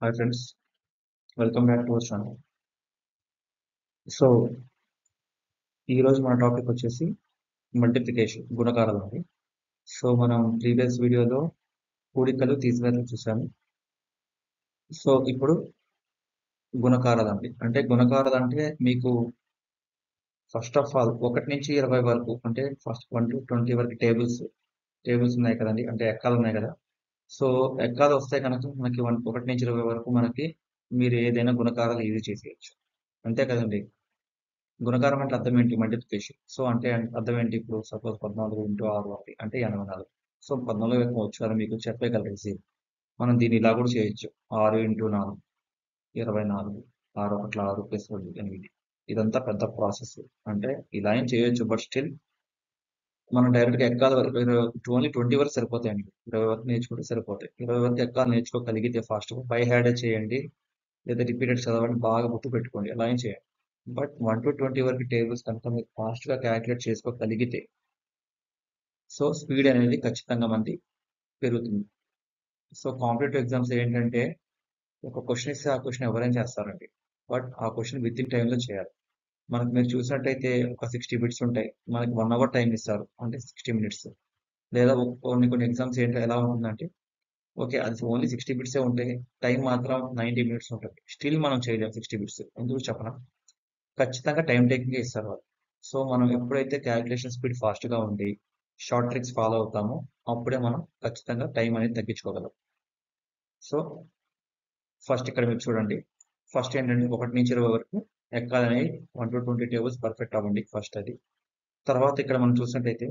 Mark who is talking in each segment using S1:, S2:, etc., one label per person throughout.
S1: Hi friends, welcome back to our channel. So ఈరోజు మన topic వచ్చేసి మల్టిప్లికేషన్, గుణకారాలు అండి. సో మనం ప్రీవియస్ వీడియోలో కూడికలు తీసివేతలు చూసాము. సో ఇప్పుడు గుణకారాలు అండి. అంటే గుణకారాలు అంటే మీకు ఫస్ట్ ఆఫ్ ఆల్ 1 నుంచి 20 వరకు, అంటే ఫస్ట్ 1 to 20 వరకు టేబుల్స్ ఉన్నాయి కదండి, అంటే ఎక్కాలు ఉన్నాయి కదా. సో ఎక్కాలు వస్తే కనుక మనకి 1 నుంచి 20 వరకు మనకి మీరు ఏదైనా గుణకారాలు ఈజీ చేసేయచ్చు, అంతే కదండి. గుణకారం అంటే అర్థం ఏంటి? మల్టిప్లికేషన్. సో అంటే అర్థం ఏంటి? ఇప్పుడు సపోజ్ 14 ఇంటూ 6 ఒకటి అంటే 84. సో 14 యొక్క వచ్చారు మీకు చెప్పగలరు ఈజీ. మనం దీన్ని ఇలా కూడా చేయొచ్చు. 6 ఇంటూ 4 24. 6 ఒకట్ల 6 ప్లస్ 2 8. ఇదంతా పెద్ద ప్రాసెస్. అంటే ఇలా ఏం చేయొచ్చు, బట్ స్టిల్ మనం డైరెక్ట్గా ఎక్కాలి ఓన్లీ 20 వరకు సరిపోతాయండి. 20 వరకు నేర్చుకుంటే సరిపోతాయి. 20 వరకు ఎక్కాలి నేర్చుకోగలిగితే ఫాస్ట్ బై హ్యాడ్ చేయండి, లేదా రిపీటెడ్ చదవండి, బాగా గుర్తు పెట్టుకోండి, అలా ఏం చేయండి. బట్ 1 to 20 వరకు టేబుల్స్ కనుక మీరు ఫాస్ట్గా క్యాలిక్యులేట్ చేసుకోగలిగితే సో స్పీడ్ అనేది ఖచ్చితంగా మనది పెరుగుతుంది. సో కాంపిటేటివ్ ఎగ్జామ్స్ ఏంటంటే ఒక క్వశ్చన్ ఇస్తే ఆ క్వశ్చన్ ఎవరైనా చేస్తారండి, బట్ ఆ క్వశ్చన్ విత్ ఇన్ టైంలో చేయాలి. మనకు మీరు చూసినట్టయితే ఒక 60 బిట్స్ ఉంటాయి, మనకి 1 అవర్ టైం ఇస్తారు, అంటే 60 మినిట్స్. లేదా కొన్ని ఎగ్జామ్స్ ఏంటో ఎలా ఉంటుందంటే ఓకే అది ఓన్లీ 60 బిట్సే ఉంటాయి, టైం మాత్రం 90 మినిట్స్ ఉంటుంది, స్టిల్ మనం చేయలేము 60 బిట్స్. ఎందుకు చెప్పనా? ఖచ్చితంగా టైం టేకింగ్ ఇస్తారు వాళ్ళు. సో మనం ఎప్పుడైతే క్యాలిక్యులేషన్ స్పీడ్ ఫాస్ట్గా ఉండి షార్ట్ ట్రిక్స్ ఫాలో అవుతామో అప్పుడే మనం ఖచ్చితంగా టైం అనేది తగ్గించుకోగలం. సో ఫస్ట్ ఇక్కడ మీరు చూడండి, ఫస్ట్ ఏంటంటే 1 నుంచి 20 వరకు ఎక్కాలని 1 to 20 టేబుల్స్ పర్ఫెక్ట్ అవ్వండి ఫస్ట్ అది. తర్వాత ఇక్కడ మనం చూసినట్టయితే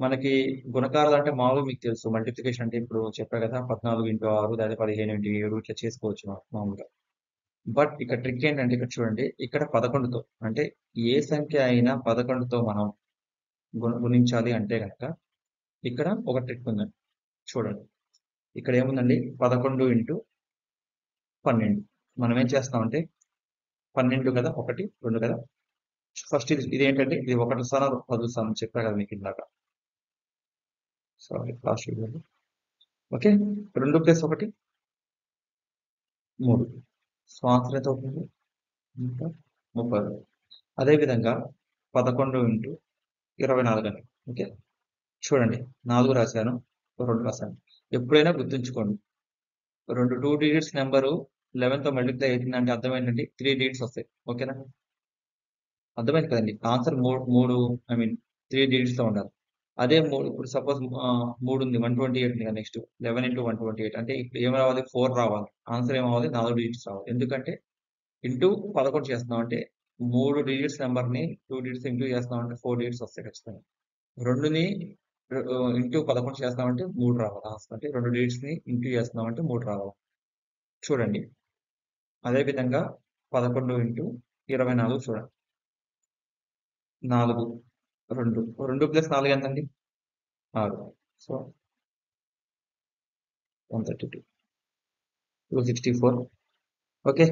S1: మనకి గుణకారాలు అంటే మామూలుగా మీకు తెలుసు. మల్టిప్లికేషన్ అంటే ఇప్పుడు చెప్పా కదా, 14 ఇంటూ 6 లేదా 15 ఇంటూ 7 ఇట్లా చేసుకోవచ్చు మామూలుగా. బట్ ఇక్కడ ట్రిక్ ఏంటంటే ఇక్కడ చూడండి, ఇక్కడ 11తో అంటే ఏ సంఖ్య అయినా 11తో మనం గుణించాలి అంటే కనుక ఇక్కడ ఒక ట్రిక్ ఉందండి. చూడండి, ఇక్కడ ఏముందండి, 11 ఇంటూ 12. మనం ఏం చేస్తామంటే 12 కదా, 1 2 కదా. ఫస్ట్ ఇది ఏంటంటే ఇది 1 స్థానం 10 స్థానం చెప్పా కదా మీకు ఇందాక. సారీ లాస్ట్ వీడియోలో. Okay, 2 plus 1 3. సో ఆన్సర్ ఎంత అవుతుంది? 30. అదేవిధంగా 11 ఇంటూ 24 అని. ఓకే, చూడండి 4 రాశాను, 2 రాశాను. ఎప్పుడైనా గుర్తుంచుకోండి, 2 డిజిట్స్ నెంబరు 11తో మల్టిప్లై అవుతుందంటే అర్థం ఏంటంటే 3 డిజిట్స్ వస్తాయి. ఓకేనా? అర్థమైంది కదండి. ఆన్సర్ మూడు ఐ మీన్ 3 డిజిట్స్ లో ఉండాలి. అదే ఇప్పుడు సపోజ్ 3 ఉంది, 128 ఉంది కదా. నెక్స్ట్ 11 ఇంటూ 128 అంటే ఇప్పుడు ఏం రావాలి? 4 రావాలి. ఆన్సర్ ఏమవ్వాలి? 4 డిజిట్స్ రావాలి. ఎందుకంటే ఇంటూ 11 చేస్తున్నాం అంటే 3 డిజిట్స్ నెంబర్ ని 2 డిజిట్స్ ఇంటూ చేస్తున్నాం అంటే 4 డిజిట్స్ వస్తాయి ఖచ్చితంగా. 2ని ఇంటూ 11 చేస్తామంటే 3 రావాలి ఆన్సర్. అంటే 2 డిజిట్స్ ని ఇంటూ చేస్తున్నామంటే 3 రావాలి. చూడండి, అదే విధంగా 11 ఇంటూ 24 చూడండి. 4 2 ప్లస్ 4 ఎంతండి? 6. సో 132 264. ఓకే,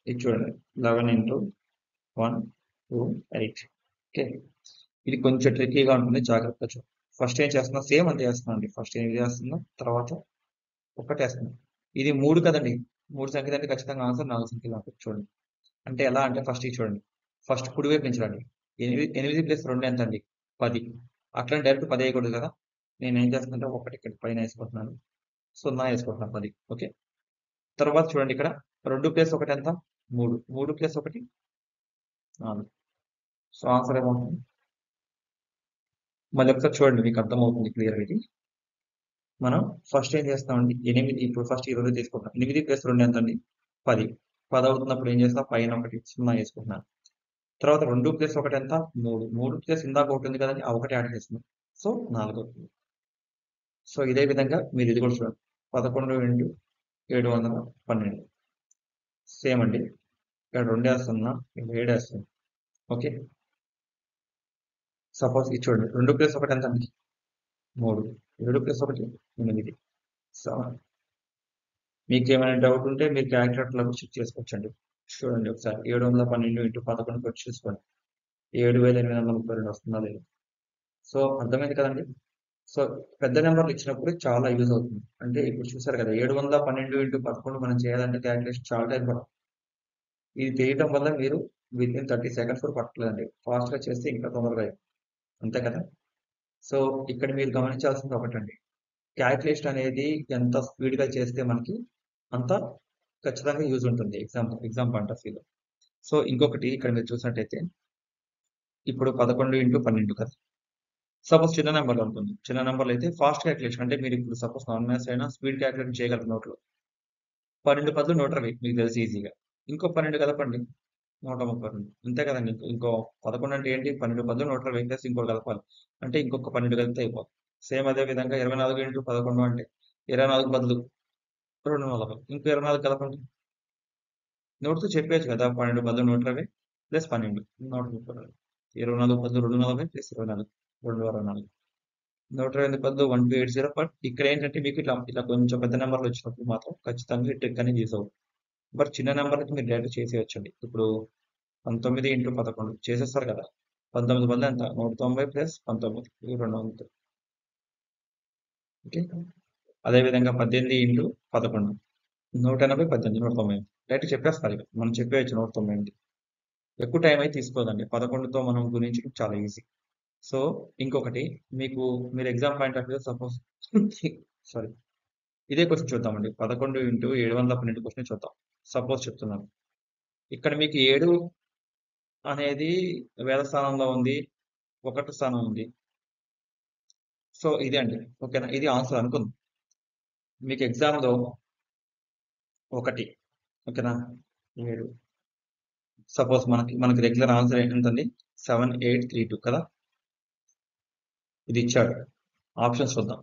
S1: ఇది చూడండి 11 ఇంటూ 1 2 8. ఓకే, ఇది కొంచెం ట్రిక్కీగా ఉంటుంది, జాగ్రత్త చూడండి. ఫస్ట్ ఏం చేస్తున్నా, సేమ్ అంతే చేస్తున్నా అండి. ఫస్ట్ ఏం చేస్తున్నా, తర్వాత ఒకటేస్తున్నా. ఇది 3 కదండి, 3 సంఖ్యలు అంటే ఖచ్చితంగా ఆన్సర్ 4 సంఖ్యలు ఉంటుంది. చూడండి అంటే ఎలా అంటే ఫస్ట్ ఇది చూడండి, ఫస్ట్ కుడి వైపు నుంచి రండి. 8 ప్లస్ 2 ఎంత అండి? 10. అట్లా డైరెక్ట్ 10 వేయకూడదు కదా. నేను ఏం చేస్తున్నానంటే ఒకటి ఇక్కడ పైన వేసుకుంటున్నాను, 0 వేసుకుంటున్నాను 10. ఓకే, తర్వాత చూడండి ఇక్కడ 2 ప్లస్ 1 ఎంత? 3. 3 ప్లస్ 1 4. సో ఆన్సర్ ఏమవుతుంది? మళ్ళీ ఒకసారి చూడండి, మీకు అర్థమవుతుంది క్లియర్ ఇది. మనం ఫస్ట్ ఏం చేస్తామండి, 8 ఇప్పుడు ఫస్ట్ 20 తీసుకుంటాం. 8 ప్లస్ 2 ఎంత అండి? 10. 10 అవుతున్నప్పుడు ఏం చేస్తాం, పైన ఒకటి 0 వేసుకుంటున్నాను. తర్వాత 2 ప్లస్ 1 ఎంత? 3. 3 ప్లస్ ఇందాక ఒకటి ఉంది కదండి, ఆ ఒకటి యాడ్ చేస్తున్నాం. సో 4 అవుతుంది. సో ఇదే విధంగా మీరు ఇది కూడా చూడండి, 11 ఇంటూ 712. సేమ్ అండి, ఇక్కడ 2 వేస్తున్నా, ఇక్కడ 7 వేస్తున్నా. ఓకే, సపోజ్ ఇది చూడండి, 2 ప్లస్ 1 ఎంత అండి? 3. 7 ప్లస్ 1 8. సో మీకు ఏమైనా డౌట్ ఉంటే మీరు క్యాలిక్యులేటర్లో చెక్ చేసుకోవచ్చండి. చూడండి ఒకసారి 712 ఇంటూ 11 వచ్చి చూసుకోండి, 7832 వస్తుందా లేదు. సో అర్థమైంది కదండి. సో పెద్ద నెంబర్లు ఇచ్చినప్పుడు చాలా యూజ్ అవుతుంది. అంటే ఇప్పుడు చూసారు కదా 712 ఇంటూ 11 మనం చేయాలంటే క్యాలిక్యులేషన్ చాలా టైం పడుతుంది. ఇది తెలియటం వల్ల మీరు వితిన్ 30 సెకండ్స్ కూడా పట్టలేదండి. ఫాస్ట్ గా చేస్తే ఇంకా తొందరగా అయిపోతుంది. అంతే కదా. సో ఇక్కడ మీరు గమనించాల్సింది ఒకటండి, క్యాలిక్యులేషన్ అనేది ఎంత స్పీడ్ గా చేస్తే మనకి అంత ఖచ్చితంగా యూజ్ ఉంటుంది ఎగ్జామ్ పాయింట్ ఆఫ్ వ్యూలో. సో ఇంకొకటి ఇక్కడ మీరు చూసినట్టయితే ఇప్పుడు 11 ఇంటూ 12 కదా. సపోజ్ చిన్న నెంబర్లు అనుకుందాం. చిన్న నెంబర్లు అయితే ఫాస్ట్ క్యాలిక్యులేషన్, అంటే మీరు ఇప్పుడు సపోజ్ నాన్ మ్యాథ్స్ అయినా స్పీడ్ క్యాలిక్యులేషన్ చేయగలరు నోట్లో. 12 10 120 మీకు తెలుసు ఈజీగా. ఇంకో 12 కలపండి 132. అంతే కదండి. ఇంకో 11 అంటే ఏంటి, 12 10 120 ప్లస్ ఇంకోటి కలపాలి. అంటే ఇంకొక 12 కలిపితే అయిపోతుంది. సేమ్ అదే విధంగా 24 ఇంటూ 11 అంటే 24 బదులు 240. ఇంకో 24 కలపండి. నోట్తో చెప్పేయచ్చు కదా, 12 బదులు 120 ప్లస్ 12 132. 24 బదులు 240 ప్లస్ 24 224. 128 బదులు 1280. బట్ ఇక్కడ ఏంటంటే మీకు ఇట్లా ఇట్లా కొంచెం పెద్ద నెంబర్లు వచ్చినప్పుడు మాత్రం ఖచ్చితంగా ఈ ట్రిక్ అనేది యూజ్ అవుతుంది. బట్ చిన్న నెంబర్లకి మీరు డైరెక్ట్ చేసేయచ్చండి. ఇప్పుడు 19 ఇంటూ 11 చేసేస్తారు కదా. 19 బదులు ఎంత, 190 ప్లస్ 19 200. ఓకే. అదేవిధంగా 18 ఇంటూ 11 180 18 190. డైరెక్ట్ చెప్పేస్తారు ఇక మనం చెప్పేయచ్చు 190. ఎక్కువ టైం అయితే తీసుకోదండి. 11తో మనం గుణించడం చాలా ఈజీ. సో ఇంకొకటి మీకు మీరు exam point of view suppose sorry ఇదే క్వశ్చన్ చూద్దామండి. 11 ఇంటూ 712 క్వశ్చన్ చూద్దాం. సపోజ్ చెప్తున్నాను. ఇక్కడ మీకు 7 అనేది వేల స్థానంలో ఉంది, 1 స్థానం ఉంది. సో ఇదే అండి. ఓకేనా, ఇది ఆన్సర్ అనుకుందాం. మీకు ఎగ్జామ్లో 1 ఓకేనా 7. సపోజ్ మనకి రెగ్యులర్ ఆన్సర్ ఏంటండి 7832 కదా. ఇది ఇచ్చాడు. ఆప్షన్స్ చూద్దాం.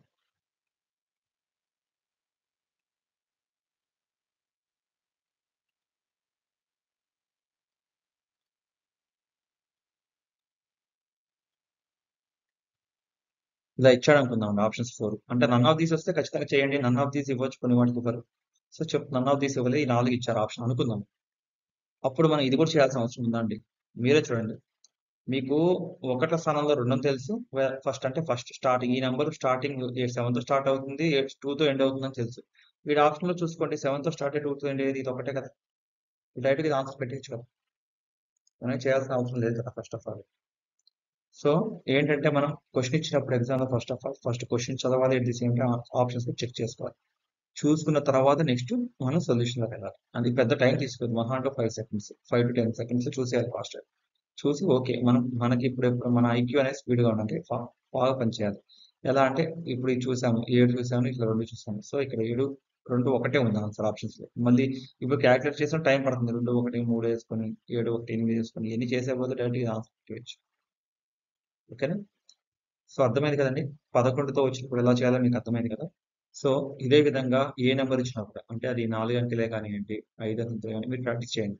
S1: ఇలా ఇచ్చాడు అనుకుందాం ఆప్షన్స్ 4. అంటే నన్ ఆఫ్ దీస్ వస్తే ఖచ్చితంగా చేయండి. నన్ ఆఫ్ దీస్ ఇవ్వచ్చు, కొన్ని వాటికి ఇవ్వరు. సో నన్ ఆఫ్ దీస్ ఇవ్వలేదు, ఈ 4 ఇచ్చారు ఆప్షన్ అనుకుందాం. అప్పుడు మనం ఇది కూడా చేయాల్సిన అవసరం ఉందా అండి? మీరే చూడండి. మీకు 1 స్థానంలో 2 తెలుసు. ఫస్ట్ అంటే ఫస్ట్ స్టార్టింగ్ ఈ నెంబర్ స్టార్టింగ్ 7తో స్టార్ట్ అవుతుంది, 2తో ఎండ్ అవుతుందని తెలుసు. వీడి ఆప్షన్ లో చూసుకోండి 7తో స్టార్ట్ 2తో ఎండ్ అయ్యేది ఇది ఒకటే కదా. డైరెక్ట్ ఇది ఆన్సర్ పెట్టచ్చు కదా. మనం చేయాల్సిన అవసరం లేదు కదా ఫస్ట్ ఆఫ్ ఆల్. సో ఏంటంటే మనం క్వశ్చన్ ఇచ్చినప్పుడు ఎగ్జామ్ లో first of all first question చదవాలి, at the same time options check చేసుకోవాలి. చూసుకున్న తర్వాత నెక్స్ట్ మనం సొల్యూషన్ లో వెళ్ళాలి. అది పెద్ద టైం తీసుకోదు, మహా అంటే 5 సెకండ్స్ 5 to 10 సెకండ్స్ చూసేయాలి ఫాస్ట్. చూసి ఓకే మనకి ఇప్పుడు మన ఐక్యూ అనేది స్పీడ్ గా ఉండాలి, బాగా పనిచేయాలి. ఎలా అంటే ఇప్పుడు ఇది చూసాము 7 చూసాము, ఇట్లా 2 చూసాము. సో ఇక్కడ 7 2 ఒకటే ఉంది ఆన్సర్ ఆప్షన్స్ లో. మళ్ళీ ఇప్పుడు క్యాలిక్యులేట్ చేసిన టైం పడుతుంది. 2 1 3 వేసుకొని 7 1 8 వేసుకొని ఎన్ని చేసే బదులు డైరెక్ట్ ఆన్సర్ పెట్టవచ్చు. ఓకేనా. సో అర్థమైంది కదండి. 11తో వచ్చినప్పుడు ఎలా చేయాలో మీకు అర్థమైంది కదా. సో ఇదే విధంగా ఏ నెంబర్ ఇచ్చినా కూడా, అంటే అది 4 అంకెలే కానివ్వండి 5 అంకెలే కానీ మీరు ప్రాక్టీస్ చేయండి.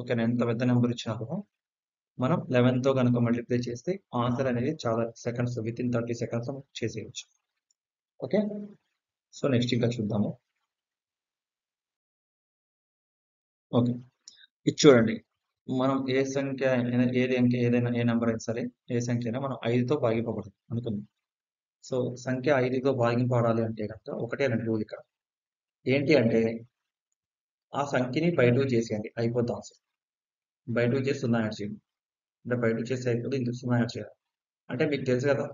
S1: ఓకేనా. ఎంత పెద్ద నెంబర్ ఇచ్చినా కూడా మనం 11తో కనుక మల్టిప్లై చేస్తే ఆన్సర్ అనేది చాలా సెకండ్స్, విత్ ఇన్ 30 సెకండ్స్ చేసేయచ్చు. ఓకే. సో నెక్స్ట్ ఇంకా చూద్దాము. ఓకే, ఇది చూడండి. మనం ఏ సంఖ్య ఏది అంకె ఏదైనా ఏ నెంబర్ అయినా సరే ఏ సంఖ్య అయినా మనం 5తో భాగింపబడుతుంది అనుకుందాం. సో సంఖ్య 5తో భాగింపబడాలి అంటే కనుక ఒకటే 2 రూల్ ఇక్కడ. ఏంటి అంటే ఆ సంఖ్యని బై 2 చేసేయండి, అయిపోద్ది ఆన్సర్. బై 2 చేసి 0 యాడ్ చేయండి. అంటే బై 2 చేసి అయిపోతే ఇందుకు 0 యాడ్ చేయాలి. అంటే మీకు తెలుసు కదా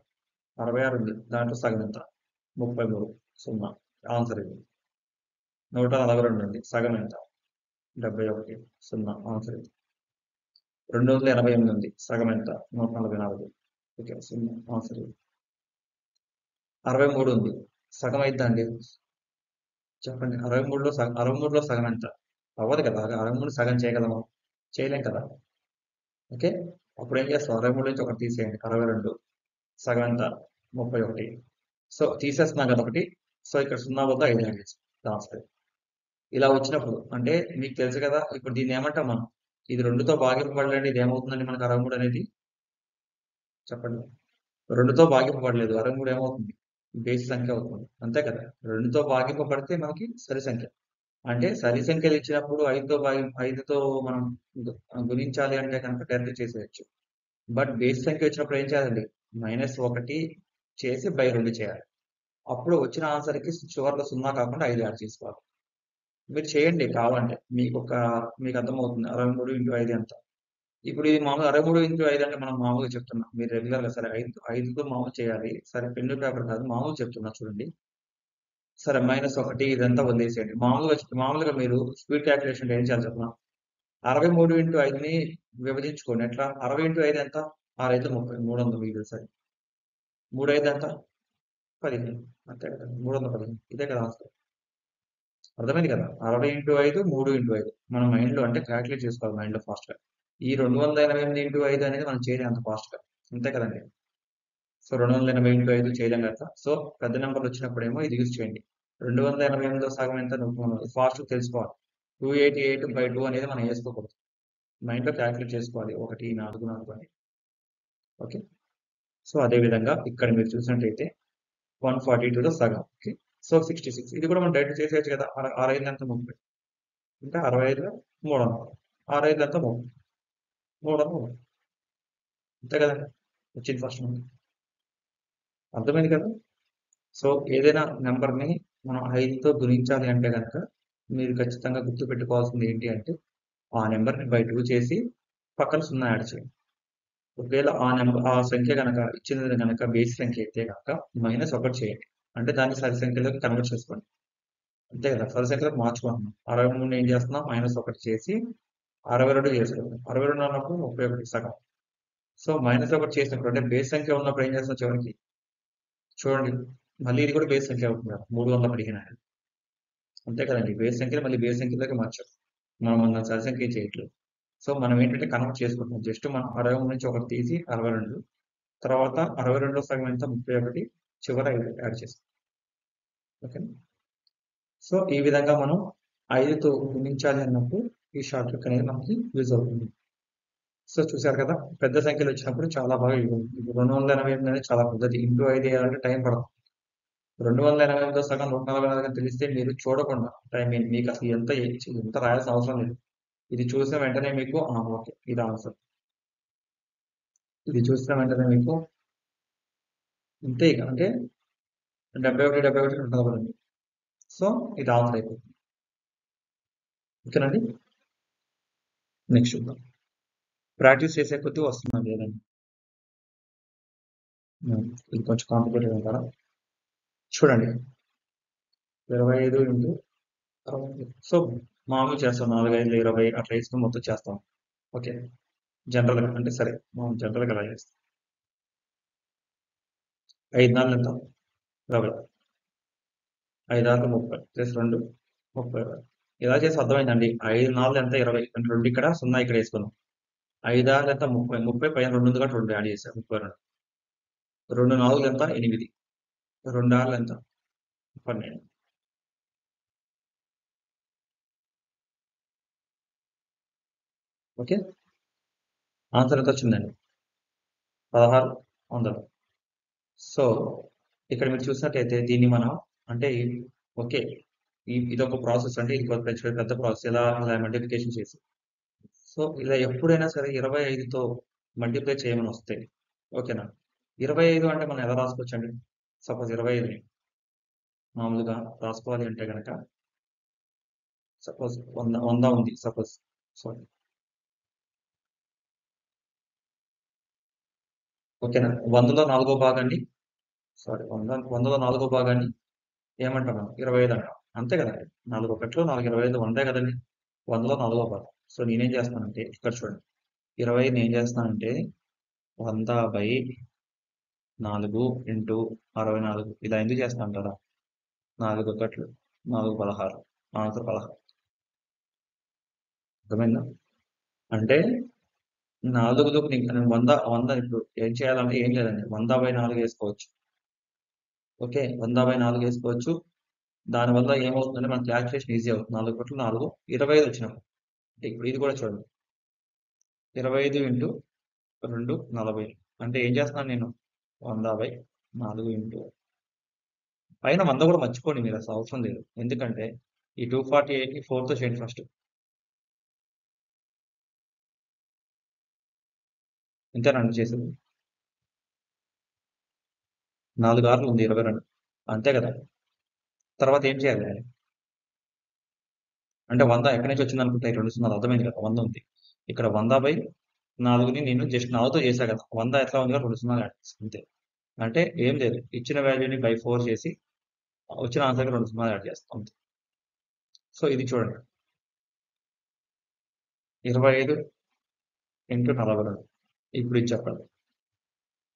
S1: 66 ఉంది, దాంట్లో సగం ఎంత 33 0 ఆన్సర్ ఇది. 142 ఉంది, సగం ఎంత 71 0 ఆన్సర్ ఇది. 288 ఉంది, సగం ఎంత 144. ఓకే 0 ఆన్సర్ ఇది. 63 ఉంది, సగం అయిద్దండి చెప్పండి. 63లో సగం ఎంత? అవ్వదు కదా. 63 సగం చేయగలమా? చేయలేం కదా. ఓకే. అప్పుడు ఏం చేస్తాం, 63 నుంచి ఒకటి తీసేయండి 62, సగం ఎంత 31. సో తీసేస్తున్నాం కదా ఒకటి. సో ఇక్కడ 0 వద్ద 5 యాడ్ చేస్తాం, ఆన్సర్. ఇలా వచ్చినప్పుడు అంటే మీకు తెలుసు కదా, ఇప్పుడు దీన్ని ఏమంటాం మనం, ఇది 2తో భాగింపబడలేండి, ఇది ఏమవుతుందండి మనకు 63 అనేది చెప్పండి. 2తో భాగింపబడలేదు, 63 ఏమవుతుంది బేసి సంఖ్య అవుతుంది, అంతే కదా. 2తో భాగింపబడితే మనకి సరి సంఖ్య. అంటే సరి సంఖ్యలు ఇచ్చినప్పుడు 5తో మనం గుణించాలి అంటే కనుక డైరెక్ట్ చేసేయచ్చు. బట్ బేసి సంఖ్య వచ్చినప్పుడు ఏం చేయాలండి, -1 చేసి బై 2 చేయాలి. అప్పుడు వచ్చిన ఆన్సర్‌కి చివర్లో 0 కాకుండా 5 యాడ్ చేసుకోవాలి. మీరు చేయండి కావాలంటే. మీకు అర్థమవుతుంది. 63 ఇంటూ 5 ఎంత? ఇప్పుడు ఇది మామూలుగా 63 ఇంటూ 5 అంటే మనం మామూలుగా చెప్తున్నాం. మీరు రెగ్యులర్‌గా సరే 5తో మామూలు చేయాలి. సరే పెన్ను పేపర్ కాదు మామూలుగా చెప్తున్నా చూడండి. సరే -1 ఇదంతా వదిలేసేయండి. మామూలుగా మీరు స్పీడ్ క్యాలిక్యులేషన్‌లో ఏం చేయాలో చెప్పనా? 63 ఇంటూ 5ని విభజించుకోండి. ఎట్లా? 60 ఇంటూ 5 ఎంత? 6 5 30 300 మీకు తెలుసా? 3 5 ఎంత? 15 అంతే కదా! 315 ఇదే కదా ఆన్సర్. అర్థమైంది కదా! 60 ఇంటూ 5 3 ఇంటూ 5 మన మైండ్‌లో అంటే క్యాలిక్యులేట్ చేసుకోవాలి మైండ్‌లో ఫాస్ట్‌గా. ఈ 288 ఇంటూ 5 అనేది మనం చేయలేం అంత ఫాస్ట్‌గా. అంతే కదండీ! సో, 280 ఇంటూ 5 చేయలేం కదా! సో, పెద్ద నంబర్‌లు వచ్చినప్పుడేమో ఇది యూజ్ చేయండి. 288లో సగం ఎంత మనం ఫాస్ట్‌గా తెలుసుకోవాలి. 288/2 అనేది మనం ఏసుకోకూడదు. మైండ్‌లో క్యాలిక్యులేట్ చేసుకోవాలి. 1, 4, 4 అని. ఓకే. సో, అదే విధంగా ఇక్కడ మీరు చూసినట్టయితే 142లో సగం. ఓకే. సో, 66 ఇది కూడా మనం డైరెక్ట్ చేసేయొచ్చు కదా! 6 5 ఎంత 30. ఇంకా 65లో 300. 6 5 ఎంత 30. 300 అంతే కదండీ! వచ్చింది ఫస్ట్ నుండి. అర్థమైంది కదా! సో, ఏదైనా నంబర్‌ని మనం 5తో గుణించాలి అంటే గనక మీరు ఖచ్చితంగా గుర్తుపెట్టుకోవాల్సింది ఏంటి అంటే, ఆ నంబర్‌ని బై 2 చేసి పక్కన 0 యాడ్ చేయండి. ఒకవేళ ఆ సంఖ్య గనక ఇచ్చినది గనక బేసి సంఖ్య అయితే గనక -1 చేయండి. అంటే దాన్ని సరి సంఖ్యలోకి కన్వర్ట్ చేసుకోండి. అంతే కదా! సరి సంఖ్యలోకి మార్చుకుంటున్నాం. 63 ఏం చేస్తున్నాం -1 చేసి 62 చేసుకుంటాం. 62 అన్నప్పుడు 31 సగం. సో, -1 చేసినప్పుడు అంటే బేసి సంఖ్య ఉన్నప్పుడు ఏం చేస్తాం చివరికి? చూడండి. మళ్ళీ ఇది కూడా బేసి సంఖ్య అవుతుంది కదా! 315 అనేది. అంతే కదండీ! బేసి సంఖ్యని మళ్ళీ బేసి సంఖ్యలోకి మార్చాం. మనం మన సరి సంఖ్య చేయట్లేదు. సో, మనం ఏంటంటే కన్వర్ట్ చేసుకుంటున్నాం. జస్ట్ మనం 63 నుంచి 1 తీసి 62 తర్వాత 62లో సగం ఎంత 31 చివర 5 యాడ్ చేసాం. ఓకేనా? సో, ఈ విధంగా మనం 5తో గుణించాలి అన్నప్పుడు ఈ షార్ట్ ట్రిక్ అనేది మనకి యూజ్ అవుతుంది. సో, చూసారు కదా! పెద్ద సంఖ్యలు వచ్చినప్పుడు చాలా బాగా యూజ్ అవుతుంది. ఇప్పుడు 288 అనేది చాలా పెద్దది. ఇంటూ 5 చేయాలంటే టైం పడుతుంది. 288తో సగం 144 అని తెలిస్తే మీరు చూడకుండా మీకు అసలు ఎంత రాయాల్సిన అవసరం లేదు. ఇది చూసిన వెంటనే మీకు ఓకే. ఇది ఆన్సర్. ఇది చూసిన వెంటనే మీకు ఇంతే ఇక. అంటే 71, 71, 140. సో, ఇది ఆన్సర్ అయిపోతుంది. ఓకేనండి? నెక్స్ట్ చూద్దాం. ప్రాక్టీస్ చేసే కొద్దీ వస్తుందండి ఏదైనా. ఇది కొంచెం కాంప్లికేటెడ్ అంటారా? చూడండి. 25 ఇంటూ 60. సో, మామూలుగా చేస్తాం. 4, 5, 20 అట్లా వేసుకొని మొత్తం చేస్తాం. ఓకే. జనరల్‌గా అంటే సరే మనం జనరల్‌గా అలా చేస్తాం. 5 నాలుగు ఎంత? 20. 5 6 30 ప్లస్ 2 30. ఇలా చేసి అర్థమైందండి. 5 నాలుగు ఎంత 20 అంటే 2 ఇక్కడ 0 ఇక్కడ వేసుకున్నాం. 5 6 ఎంత 30 30 పైన 2 ఉంది కాబట్టి 2 యాడ్ చేశాం 32. 2 నాలుగు ఎంత 8. 2 6 ఎంత 12. ఓకే. ఆన్సర్ ఎంత వచ్చిందండి? 1600. సో, ఇక్కడ మీరు చూసినట్టయితే దీన్ని మనం అంటే ఓకే. ఇదొక ప్రాసెస్ అంటే ఇది కొంచెం పెద్ద ప్రాసెస్. ఇలా మల్టిప్లికేషన్ చేసి. సో, ఇలా ఎప్పుడైనా సరే 25తో మల్టిప్లై చేయమని వస్తే ఓకేనా? 25 అంటే మనం ఎలా రాసుకోవచ్చండి? సపోజ్ 25ని మామూలుగా రాసుకోవాలి అంటే గనక సపోజ్ 100 ఉంది సపోజ్. సారీ. ఓకేనా? 100లో నాలుగో భాగాన్ని సారీ 100లో నాలుగో భాగాన్ని ఏమంటాం మనం? 25 అంటాం. అంతే కదండీ! 4 ఒకట్లో 4 25 వందే కదండీ! 100లో నాలుగో భాగం. సో, నేనేం చేస్తానంటే ఇక్కడ చూడండి. 25ని ఏం చేస్తానంటే 100/4 ఇంటూ 64 ఇలా ఎందుకు చేస్తా అంటారా? 4 ఒకట్లు 4 16 ఆన్సర్ 16. అర్థమైందా? అంటే 4కి నేను 100 ఇప్పుడు ఏం చేయాలంటే ఏం లేదండి. 100/4 ఏసుకోవచ్చు. ఓకే. 100/4 ఏసుకోవచ్చు. దానివల్ల ఏమవుతుందంటే మన క్యాలిక్యులేషన్ ఈజీ అవుతుంది. 4 ఒకట్లు 4 25 వచ్చినప్పుడు. ఇప్పుడు ఇది కూడా చూడండి. 25 ఇంటూ 2 40. అంటే ఏం చేస్తున్నాను నేను? 100/4 ఇంటూ పైన 100 కూడా మర్చిపోండి మీరు అసలు అవసరం లేదు. ఎందుకంటే ఈ 248ని 4తో చేయండి ఫస్ట్. ఇంతేనండి చేసేది. 4 ఆర్లు ఉంది 22 అంతే కదా. తర్వాత ఏం చేయాలి అంటే 100 ఎక్కడి నుంచి వచ్చింది అనుకుంటే 2 సున్నాలు అర్థమైంది కదా. 100 ఉంది ఇక్కడ. 100/4ని నేను జస్ట్ 4తో చేశా కదా. 100 ఎట్లా ఉంది కదా, 2 సున్నాలు యాడ్ చేసి అంతే. అంటే ఏం లేదు, ఇచ్చిన వాల్యూని బై 4 చేసి వచ్చిన ఆన్సర్కి 2 సున్నాలు యాడ్ చేస్తాం అంతే. సో ఇది చూడండి, 25 ఇంటూ 42. ఇప్పుడు ఇది చెప్పండి,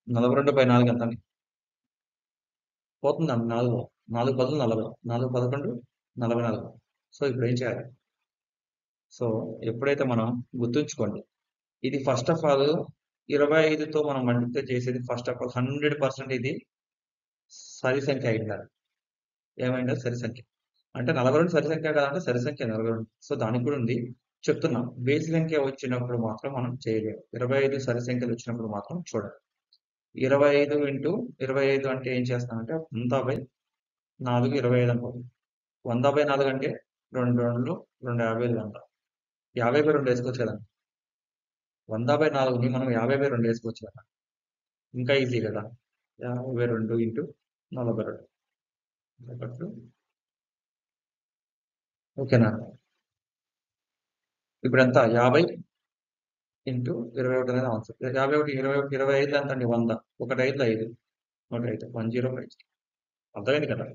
S1: 42/4 ఎంత అండి? పోతుందండి 4. 4 10 40, 4 11 44. సో ఇప్పుడు ఏం చేయాలి? సో ఎప్పుడైతే మనం గుర్తుంచుకోండి, ఇది ఫస్ట్ ఆఫ్ ఆల్ 25తో మనం మల్టిప్లై చేసేది ఫస్ట్ ఆఫ్ ఆల్ 100% ఇది సరి సంఖ్య అయిండాలి. ఏమైందా? సరి సంఖ్య. అంటే 42 సరి సంఖ్య కదంటే సరి సంఖ్య 42. సో దానికి కూడా ఉంది చెప్తున్నా. బేసి సంఖ్య వచ్చినప్పుడు మాత్రం మనం చేయలేము. 25 సరి సంఖ్యలు వచ్చినప్పుడు మాత్రం చూడాలి. 25 ఇంటూ 25 అంటే ఏం చేస్తానంటే 100/4 25 అనుకోండి. 100/4 అంటే 2 2 2 50 100. 50/2 వేసుకోవచ్చు కదా. 100/4ని మనం 50/2 వేసుకోవచ్చు కదా. ఇంకా ఈజీ కదా. 52 ఇంటూ 42. ఓకేనా. ఇప్పుడు ఎంత? 50 ఇంటూ 21 అనేది ఆన్సర్. 51 21 25 ఎంత అండి? 100. 1 5 5 105 105. అర్థమైంది కదా.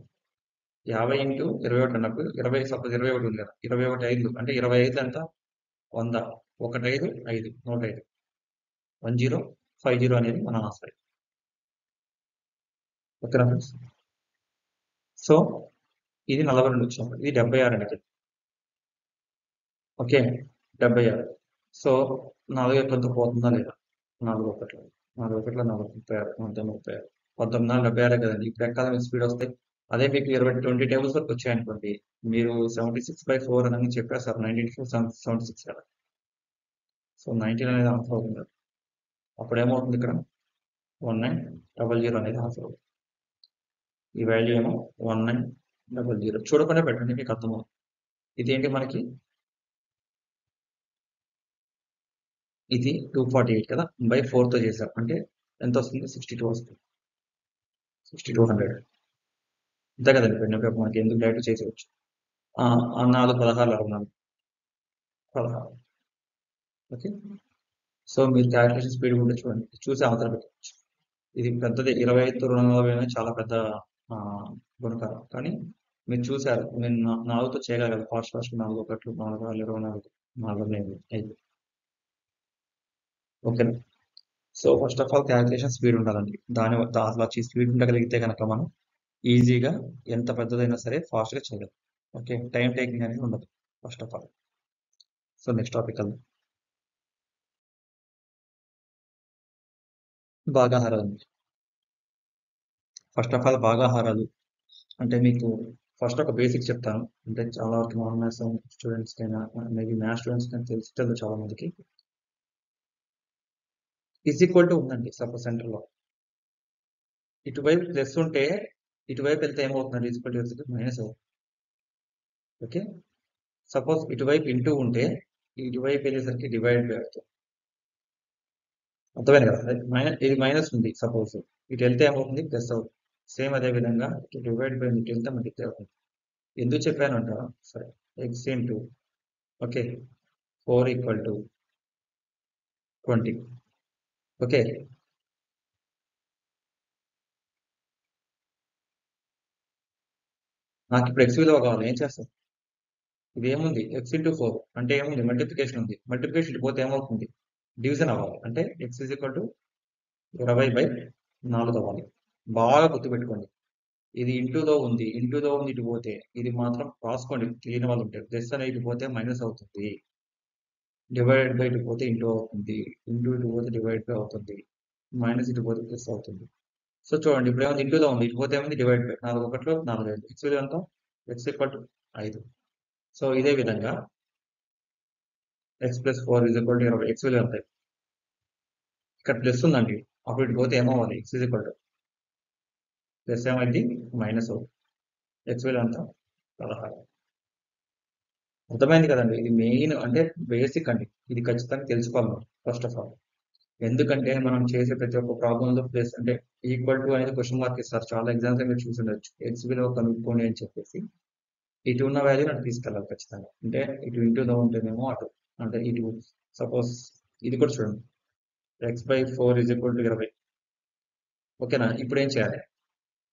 S1: 50 ఇంటూ 21 అన్నప్పుడు 20 సపోజ్ 21 ఉంది కదా. 21 5 అంటే 25 ఎంత? 100. 1 5 5 105 1050 అనేది మన ఆన్సర్. ఓకేనా ఫ్రెండ్స్. సో ఇది 42 వచ్చినప్పుడు ఇది 76 అండి. ఓకే 76. సో 4 ఎక్కడితో పోతుందా లేదా? 4 1 4 1 4 36 36 19 76 కదండి. ఇప్పుడు ఎక్కాల స్పీడ్ వస్తే అదే మీకు 20 టేబుల్స్ వరకు వచ్చాయనుకోండి, మీరు 76/4 అని చెప్పేస్తారు. 19/76 కదా. సో 19 అనేది ఆన్సర్ అవుతుంది. అప్పుడు ఏమవుతుంది? ఇక్కడ 1900 అనేది ఆన్సర్ అవుతుంది. ఈ వాల్యూ ఏమో 1900. చూడకుండా పెట్టండి, మీకు అర్థమవుతుంది. ఇదేంటి మనకి? ఇది 248 కదా, బై 4తో చేసాం అంటే ఎంత వస్తుంది? 62 వస్తుంది. 6200 అంతే కదండి. మనకి ఎందుకు డైరెక్ట్ చేసేవచ్చు. 4 16 16. ఓకే. సో మీరు క్యాలిక్యులేషన్ స్పీడ్ కూడా చూడండి, చూసి ఆన్సర్ పెట్టవచ్చు. ఇది పెద్దది 25తో 240 చాలా పెద్ద గుణకారం. కానీ మీరు చూసారు, నేను 4తో చేయగలగాలి. ఫాస్ట్ 4 1 4 24 4 5. ఓకేనా. So first of all calculation speed ఉండాలండి. అట్లా స్పీడ్ ఉండగలిగితే కనుక మనం ఈజీగా ఎంత పెద్దదైనా సరే ఫాస్ట్గా చేయగలం. ఓకే, టైం టేకింగ్ అనేది ఉండదు first of all. So next topic వెళ్దాం. భాగాహారాలు. ఫస్ట్ ఆఫ్ ఆల్ భాగాహారాలు అంటే మీకు ఫస్ట్ ఒక బేసిక్ చెప్తాను. అంటే చాలా వరకు నాన్ మ్యాథ్స్ స్టూడెంట్స్ కైనా మేబీ మ్యాథ్స్ స్టూడెంట్స్ కైనా తెలుస్తుంది చాలా మందికి. ఈక్వల్ టు ఉందండి. సపోజ్ సెంటర్లో ఇటువైపు ప్లస్ ఉంటే ఇటువైపు వెళ్తే ఏమవుతుందండి? ఈక్వల్ టు మైనస్ అవుతుంది. ఓకే. సపోజ్ ఇటువైపు ఇంటూ ఉంటే ఇటువైపు వెళ్ళేసరికి డివైడ్ బై అవుతుంది. అర్థమైంది కదా. ఇది మైనస్ ఉంది సపోజ్, ఇటు వెళ్తే ఏమవుతుంది? ప్లస్ అవుతుంది. సేమ్ అదే విధంగా ఇటు డివైడ్ బై ఇటు వెళ్తే మల్టిప్లై అవుతుంది. ఎందుకు చెప్పాను అంటారా? సరే, ఎక్స్ ఇంటూ ఓకే 4 = 20. ఓకే. నాకు ఇప్పుడు ఎక్స్ విలువ కావాలి. ఏం చేస్తాం? ఇది ఏముంది? ఎక్స్ ఇంటూ 4 అంటే ఏముంది? మల్టిప్లికేషన్ ఉంది. మల్టిప్లికేషన్ పోతే ఏమవుతుంది? డివిజన్ అవ్వాలి. అంటే ఎక్స్ = 20/4 అవ్వాలి. బాగా గుర్తుపెట్టుకోండి. ఇది ఇంటూలో ఉంది ఇటు పోతే ఇది మాత్రం రాసుకోండి. తెలియని వాళ్ళు ఉంటారు. ప్లస్ అనేది ఇటు పోతే మైనస్ అవుతుంది. డివైడ్ బై ఇటు పోతే ఇంటూ అవుతుంది. ఇటు పోతే డివైడ్ బై అవుతుంది. మైనస్ ఇటు పోతే ప్లస్ అవుతుంది. సో చూడండి, ఇప్పుడు ఏమైంది? ఇంటూలో ఉంది, ఇటు పోతే ఏమైంది? Divide by 4 1 4 5. ఎక్స్ విలువ ఎంత? ఎక్స్ = 5. సో ఇదే విధంగా x + 4 = 20. ఎక్స్ విలువ ఎంత? ఇక్కడ ప్లస్ ఉందండి, అప్పుడు ఇటు పోతే ఏమవ్వాలి? x = ప్లస్ ఏమైంది? మైనస్ అవుతుంది. ఎక్స్ విలువ ఎంత? 16. అర్థమైంది కదండి. ఇది మెయిన్ అంటే బేసిక్ అండి. ఇది ఖచ్చితంగా తెలుసుకోవాలి ఫస్ట్ ఆఫ్ ఆల్. ఎందుకంటే మనం చేసే ప్రతి ఒక్క ప్రాబ్లంలో ప్లస్ అంటే ఈక్వల్ టు అనేది క్వశ్చన్ మార్క్ ఇస్తారు. చాలా ఎగ్జామ్స్ మీరు చూసి ఉండొచ్చు. ఎక్స్ విలువ కనుక్కోండి అని చెప్పేసి ఇటు ఉన్న వాల్యూ అటు తీసుకెళ్ళాలి ఖచ్చితంగా. అంటే ఇటు ఇంటూలో ఉంటేనేమో అటు, అంటే ఇటు సపోజ్ ఇది కూడా చూడండి, x/4 = 20. ఓకేనా? ఇప్పుడు ఏం చేయాలి?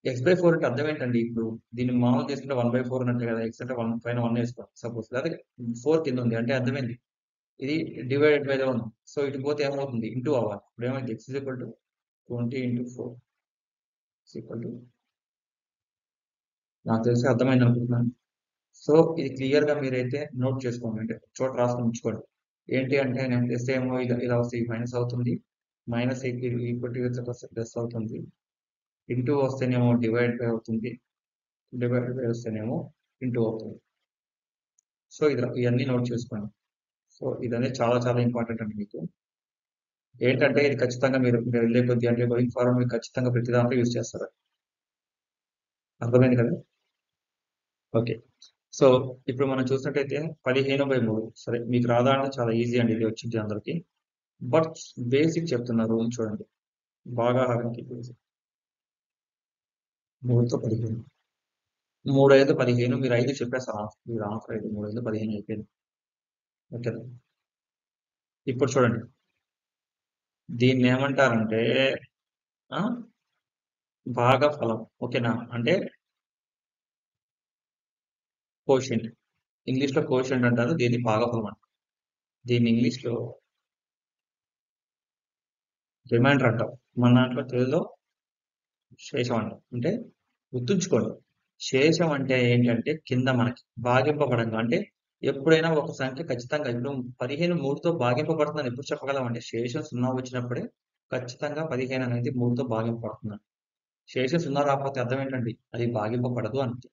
S1: x/4 అంటే అర్థం ఏంటండి? ఇప్పుడు దీన్ని మామూలు చేసుకుంటే 1/4 అన్నట్టే కదా. x అంటే 1 పైన 1 వేసుకోండి సపోజ్, లేదా 4 కింద ఉంది అంటే అర్థమైంది. ఇది డివైడెడ్ బై 1. సో ఇటు పోతే ఏమవుతుంది? ఇంటూ అవ్వాలి. ఇప్పుడు ఏమైంది? x = 20 × 4 నాకు తెలిసి అర్థమైంది అనుకుంటున్నాను. సో ఇది క్లియర్ గా మీరైతే నోట్ చేసుకోండి, అంటే చోట రాసుకొని ఉంచుకోండి. ఏంటి అంటే నేను ప్లస్ ఏమో ఇలా వస్తే మైనస్ అవుతుంది, మైనస్ ఈక్వల్ టు వస్తే ప్లస్ అవుతుంది, ఇంటూ వస్తేనేమో డివైడ్ బై అవుతుంది, డివైడ్ బై వస్తేనేమో ఇంటూ అవుతుంది. సో ఇవన్నీ నోట్ చేసుకోండి. సో ఇదనేది చాలా చాలా ఇంపార్టెంట్ అండి మీకు. ఏంటంటే ఇది ఖచ్చితంగా మీరు వెళ్ళే కొద్ది అంటే గోయింగ్ ఫార్వర్డ్ మీరు ఖచ్చితంగా ప్రతి దాంట్లో యూజ్ చేస్తారు. అర్థమైంది కదా? ఓకే. సో ఇప్పుడు మనం చూసినట్టయితే 15/3. సరే మీకు రాదా అంటే చాలా ఈజీ అండి, ఇది వచ్చింది అందరికి. బట్ బేసిక్ చెప్తున్నా రూల్ చూడండి, బాగా హారంకి 3తో 15, 3 5 15. మీరు 5 చెప్పేస్తారు, మీరు ఆన్సర్ అయితే 3 5 15 అయిపోయింది. ఓకే, ఇప్పుడు చూడండి దీన్ని ఏమంటారంటే ఆ భాగఫలం. ఓకేనా? అంటే కోషెంట్, ఇంగ్లీష్ లో కోషెంట్ అంటారు, దీన్ని భాగఫలం అంటారు. దీన్ని ఇంగ్లీష్ లో రిమైండర్ అంటాం, మన దాంట్లో తెలుగులో శేషం అంటాం. అంటే గుర్తుంచుకోండి, శేషం అంటే ఏంటంటే కింద మనకి భాగింపబడంగా, అంటే ఎప్పుడైనా ఒక సంఖ్య ఖచ్చితంగా ఇప్పుడు 15 3తో భాగింపబడుతుందని ఎప్పుడు చెప్పగలం అంటే శేషం 0 వచ్చినప్పుడే ఖచ్చితంగా 15 అనేది 3తో భాగింపబడుతుంది. శేషం 0 రాకపోతే అర్థం ఏంటండి? అది భాగింపబడదు అంటే.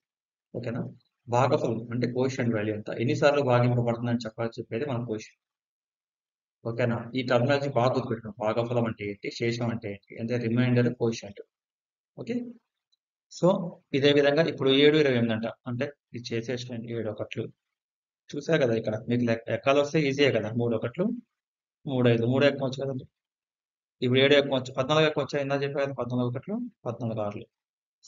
S1: ఓకేనా? భాగఫలం అంటే కోషెంట్ వాల్యూ ఎంత, ఎన్నిసార్లు భాగింపబడుతుందని చెప్పేది మన కోషెంట్. ఓకేనా? ఈ టర్మినాలజీ బాగా గుర్తుపెట్టుకోండి. భాగఫలం అంటే ఏంటి, శేషం అంటే ఏంటి, అంటే రిమైండర్, కోషెంట్. ఓకే. సో ఇదే విధంగా ఇప్పుడు 7 28 అంట, అంటే ఇది చేసేసండి 7 ఒకట్లు. చూసారు కదా ఇక్కడ మీకు లెక్కలు వస్తే ఈజీయే కదా. 3 ఒకట్లు 3 5, 3 ఎక్కవచ్చు కదండి. ఇప్పుడు 7 ఎక్కవచ్చు, 14 ఎక్కవచ్చు, ఇందా చెప్పారు కదా 14 ఒకట్లు 14 ఆరులు.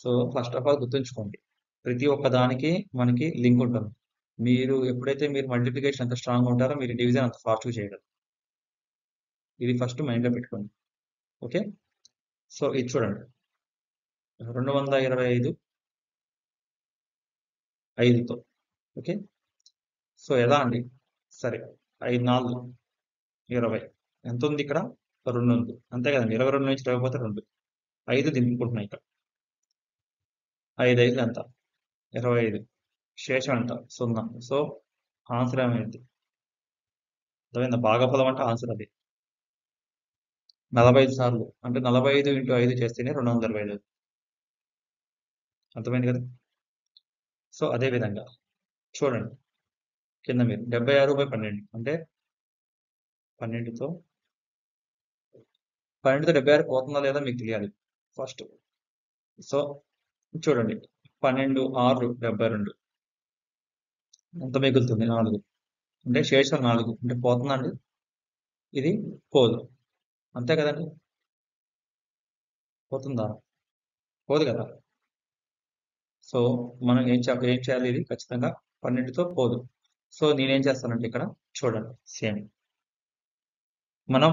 S1: సో ఫస్ట్ ఆఫ్ ఆల్ గుర్తుంచుకోండి, ప్రతి ఒక్క దానికి మనకి లింక్ ఉంటుంది. మీరు ఎప్పుడైతే మీరు మల్టిప్లికేషన్ అంత స్ట్రాంగ్ ఉంటారో మీరు డివిజన్ అంత ఫాస్ట్గా చేయగలరు. ఇది ఫస్ట్ మైండ్లో పెట్టుకోండి. ఓకే. సో ఇది చూడండి, 225 5తో. ఓకే. సో ఎలా అండి? సరే 5 4 20 ఎంత ఉంది ఇక్కడ? 2 ఉంది, అంతే కదండి. 22 నుంచి 20 పోతే 2, 5 దింపుకుంటున్నాయి ఇక్కడ. 5 5 ఎంత? 25. శేషం ఎంత? 0. సో ఆన్సర్ ఏమైంది? అర్థమైందా? భాగఫలం అంటే ఆన్సర్ అది 45 సార్లు, అంటే 45 × 5 చేస్తేనే 225. అర్థమైంది కదా? సో అదే విధంగా చూడండి కింద మీరు 76/12 అంటే 12తో 76 పోతుందా లేదా మీకు తెలియాలి ఫస్ట్. సో చూడండి 12 6 72 ఎంత మిగులుతుంది? 4. అంటే శేషం 4, అంటే పోతుందండి, ఇది పోదు, అంతే కదండి. పోతుందా? పోదు కదా. సో మనం ఏం చేయాలి? ఇది ఖచ్చితంగా 12తో పోదు. సో నేనేం చేస్తానంటే ఇక్కడ చూడండి సేమ్ మనం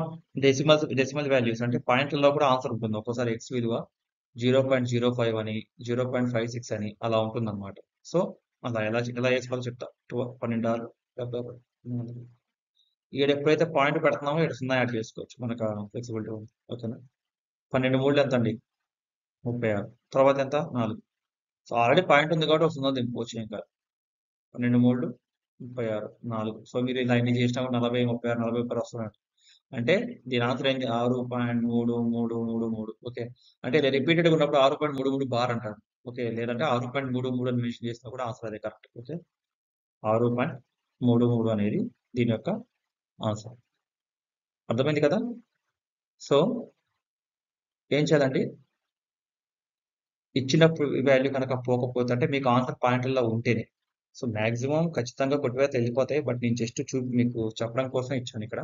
S1: డెసిమల్ వాల్యూస్ అంటే పాయింట్లలో కూడా ఆన్సర్ ఉంటుంది. ఒక్కోసారి ఎక్స్ విలువ 0.05 అని, 0.56 అని అలా ఉంటుంది అనమాట. సో అలా ఎలా వేసుకోవాలో చెప్తా. 12 6 ఇక్కడ ఎప్పుడైతే పాయింట్ పెడుతున్నామో ఇక్కడ 0 యాడ్ చేసుకోవచ్చు, మనకు ఫ్లెక్సిబిలిటీ ఉంది. ఓకేనా? 12 3 ఎంత అండి? 36. తర్వాత ఎంత? 4. సో ఆల్రెడీ పాయింట్ ఉంది కాబట్టి ఒక 0 దింపుకోవచ్చు, ఏం కాదు. 12 3 36 4. సో మీరు ఇలా ఎన్ని చేసినా కూడా 40 36 41 వస్తున్నారు. అంటే దీని ఆన్సర్ ఏంటి? 6.3333. ఓకే, అంటే ఇలా రిపీటెడ్ ఉన్నప్పుడు 6.33 బార్ అంటారు. ఓకే, లేదంటే 6.33 అని మెన్షన్ చేసినా కూడా ఆన్సర్ అదే కరెక్ట్. ఓకే, 6.33 అనేది దీని యొక్క ఆన్సర్. అర్థమైంది కదా? సో ఏం చేయాలండి? ఇచ్చిన వాల్యూ కనుక పోకపోతే, అంటే మీకు ఆన్సర్ పాయింట్లలో ఉంటేనే. సో మాక్సిమం ఖచ్చితంగా కొట్టివేత వెళ్ళిపోతాయి, బట్ నేను జస్ట్ మీకు చెప్పడం కోసం ఇచ్చాను ఇక్కడ.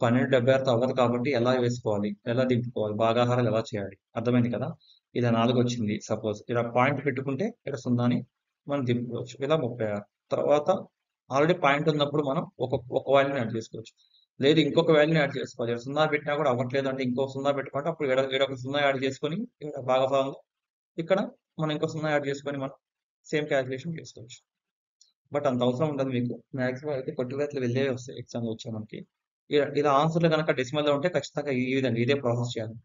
S1: 1276 అవ్వదు కాబట్టి ఎలా వేసుకోవాలి, ఎలా దింపుకోవాలి, భాగాహారాలు ఎలా చేయాలి, అర్థమైంది కదా. ఇలా 4 వచ్చింది సపోజ్, ఇలా పాయింట్ పెట్టుకుంటే ఇక్కడ 0ని మనం దింపుకోవచ్చు. ఇలా 36 తర్వాత ఆల్రెడీ పాయింట్ ఉన్నప్పుడు మనం ఒక వాల్యూని యాడ్ చేసుకోవచ్చు. లేదు ఇంకొక వాల్యూని యాడ్ చేసుకోవాలి. ఇక్కడ 0 పెట్టినా కూడా అవ్వట్లేదు అంటే ఇంకో 0 పెట్టుకుంటే అప్పుడు ఇక్కడ ఒక 0 యాడ్ చేసుకొని ఇక్కడ భాగభాగంలో ఇక్కడ మనం ఇంకో 0 యాడ్ చేసుకొని మనం సేమ్ క్యాలిక్యులేషన్ చేసుకోవచ్చు. బట్ అంత అవసరం ఉండదు మీకు. మాక్సిమం అయితే కొట్టువేతలు వెళ్ళే వస్తాయి ఎగ్జామ్లో వచ్చే మనకి. ఇలా ఆన్సర్లు కనుక డెసిమల్లో ఉంటే ఖచ్చితంగా ఈ విధంగా ఇదే ప్రాసెస్ చేయాలి.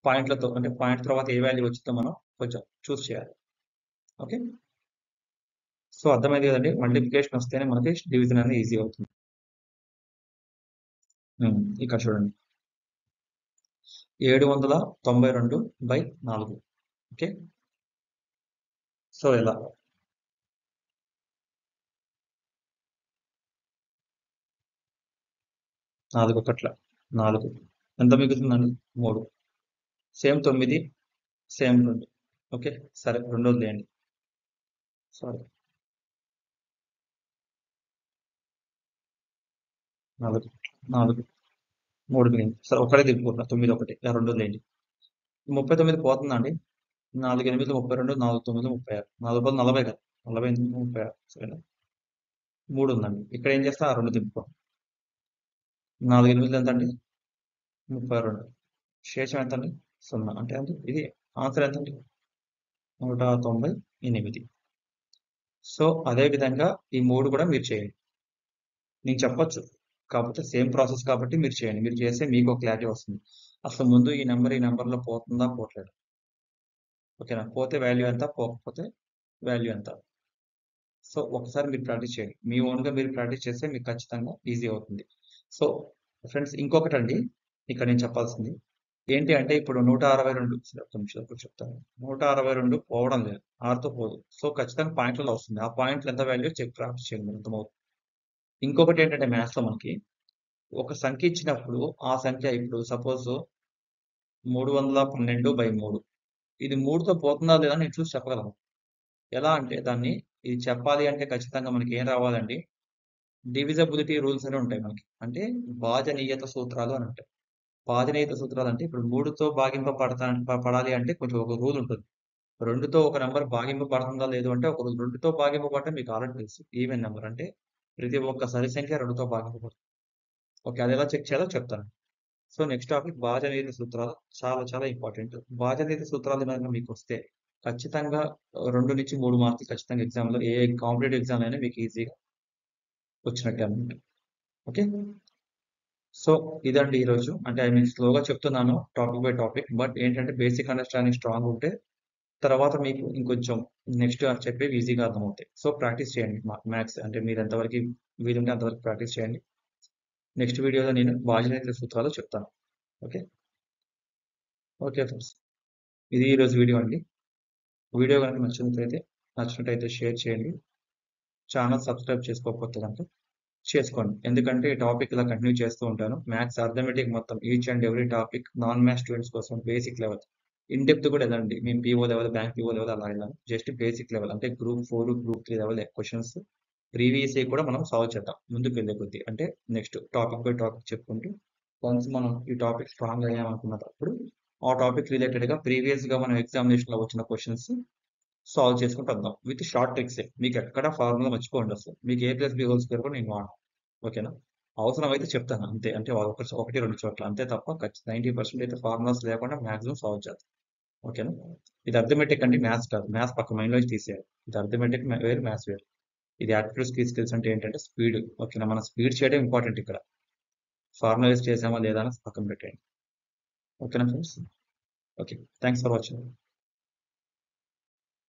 S1: పాయింట్లతో అంటే పాయింట్ తర్వాత ఏ వాల్యూ వచ్చిందో మనం కొంచెం చూస్ చేయాలి. ఓకే, సో అర్థమైంది కదండి. మల్టిప్లికేషన్ వస్తేనే మనకి డివిజన్ అనేది ఈజీ అవుతుంది. ఇక్కడ చూడండి 792/4. ఓకే, సో ఎలా 4 ఒకట్ల 4 ఎంత మిగులుతుందండి 3. Same 9 same 2. ఓకే సరే, రెండోది లేండి. సారీ 4 3 మిగిలింది. సరే ఒకటే తిప్పుకుంటున్నా 9 ఒకటి, రెండోది లేండి. 39 పోతుందండి. 4 8 32, 4 9 36, 4 10 40 కదా, 40 36. సరేనా, 3 ఉందండి. ఇక్కడ ఏం చేస్తా, 2 తిప్పుకో. 4 8 ఎంత అండి 32. శేషం ఎంత అండి 0. అంటే ఇది ఆన్సర్ ఎంత అండి 198. సో అదే విధంగా ఈ 3 కూడా మీరు చేయండి. నేను చెప్పొచ్చు, కాకపోతే సేమ్ ప్రాసెస్ కాబట్టి మీరు చేయండి. మీరు చేస్తే మీకు క్లారిటీ వస్తుంది. అసలు ముందు ఈ నెంబర్లో పోతుందా పోవట్లేదు. ఓకేనా, పోతే వాల్యూ ఎంత, పోకపోతే వాల్యూ ఎంత. సో ఒకసారి మీరు ప్రాక్టీస్ చేయండి. మీ ఓన్గా మీరు ప్రాక్టీస్ చేస్తే మీకు ఖచ్చితంగా ఈజీ అవుతుంది. సో ఫ్రెండ్స్ ఇంకొకటి అండి ఇక్కడ నేను చెప్పాల్సింది ఏంటి అంటే, ఇప్పుడు 162 చెప్తాను. 162 పోవడం లేదు, 6తో పోదు. సో ఖచ్చితంగా పాయింట్లలో వస్తుంది. ఆ పాయింట్లు ఎంత వాల్యూ చెక్ ప్రాక్టీస్ చేయండి, అర్థమవుతుంది. ఇంకొకటి ఏంటంటే మ్యాథ్స్ లో మనకి ఒక సంఖ్య ఇచ్చినప్పుడు ఆ సంఖ్య ఇప్పుడు సపోజ్ 312/3. ఇది 3తో పోతుందా లేదా నేను చూసి చెప్పగలను. ఎలా అంటే దాన్ని ఇది చెప్పాలి అంటే ఖచ్చితంగా మనకి ఏం రావాలండి, డివిజబిలిటీ రూల్స్ అని ఉంటాయి మనకి. అంటే భాజనీయత సూత్రాలు అని ఉంటాయి. భాజనీయత సూత్రాలు అంటే ఇప్పుడు 3తో పడాలి అంటే కొంచెం ఒక రూల్ ఉంటుంది. 2తో ఒక నెంబర్ భాగింపబడుతుందా లేదు అంటే ఒక రూల్. 2తో భాగింపబడితే మీకు ఆల్రెడీ తెలుసు, ఈవెన్ నెంబర్ అంటే ప్రతి ఒక్క సరి సంఖ్య 2తో భాగింపబడుతుంది. ఓకే, అది ఎలా చెక్ చేయాలో చెప్తాను. సో నెక్స్ట్ టాపిక్ భాజనీయత సూత్రాలు. చాలా చాలా ఇంపార్టెంట్. భాజనీయత సూత్రాలు కనుక మీకు వస్తే ఖచ్చితంగా 2 నుంచి 3 మార్కులు ఖచ్చితంగా ఎగ్జామ్లో ఏ కాంపిటేటివ్ ఎగ్జామ్ అయినా మీకు ఈజీగా వచ్చినట్టే అనమాట. ఓకే, సో ఇదండి ఈరోజు. అంటే ఐ మీన్ స్లోగా చెప్తున్నాను టాపిక్ బై టాపిక్, బట్ ఏంటంటే బేసిక్ అండర్స్టాండింగ్ స్ట్రాంగ్ ఉంటే తర్వాత మీకు ఇంకొంచెం నెక్స్ట్ చెప్పేవి ఈజీగా అర్థమవుతాయి. సో ప్రాక్టీస్ చేయండి మ్యాథ్స్. అంటే మీరు ఎంతవరకు వీలుంటే అంతవరకు ప్రాక్టీస్ చేయండి. నెక్స్ట్ వీడియోలో నేను భాజనీయత సూత్రాలు చెప్తాను. ఓకే ఓకే ఫ్రెండ్స్, ఇది ఈరోజు వీడియో అండి. వీడియో కనుక నచ్చినట్టయితే షేర్ చేయండి. ఛానల్ సబ్స్క్రైబ్ చేసుకోకపోతే కనుక చేసుకోండి. ఎందుకంటే ఈ టాపిక్ ఇలా కంటిన్యూ చేస్తూ ఉంటాను. మ్యాథ్స్ అర్థమెటిక్ మొత్తం each and every topic non maths students కోసం బేసిక్ లెవెల్, ఇన్ డెప్త్ కూడా వెళ్ళండి. మేము PO level, bank PO level అలా వెళ్ళాను. జస్ట్ బేసిక్ లెవెల్ అంటే group 4, group 3 level questions previous కూడా మనం సాల్వ్ చేద్దాం ముందుకు వెళ్ళే కొద్దీ. అంటే నెక్స్ట్ టాపిక్ బై టాపిక్ చెప్పుకుంటూ వన్స్ మనం ఈ టాపిక్ స్ట్రాంగ్ అయ్యామనుకున్నప్పుడు ఆ టాపిక్ రిలేటెడ్ గా ప్రీవియస్ గా మనం ఎగ్జామినేషన్ లో వచ్చిన క్వశ్చన్స్ సాల్వ్ చేసుకుంటూ వద్దాం విత్ షార్ట్ ట్రిక్స్. మీకు ఎక్కడ ఫార్ములా మర్చిపోండి. అసలు మీకు A+B² కూడా నేను వాడను. ఓకేనా, అవసరం అయితే చెప్తాను అంతే. అంటే 1-2 చోట్ల అంతే తప్ప 90% అయితే ఫార్ములాస్ లేకుండా మాక్సిమం సాల్వ్ చేస్తాం. ఓకేనా, ఇది అర్థమెటిక్ అంటే మ్యాథ్స్ కాదు. మ్యాథ్స్ పక్క మైండ్ నుంచి తీసేయాలి. ఇది అర్థమెటిక్ వేరు, మ్యాథ్స్ వేరు. ఇది యాప్టిట్యూడ్ స్కిల్స్ అంటే ఏంటంటే స్పీడ్. ఓకేనా, మన స్పీడ్ చేయడం ఇంపార్టెంట్ ఇక్కడ. ఫార్ములైజ్ చేసామా లేదా అని పక్కన పెట్టండి. ఓకేనా friends, okay thanks for watching.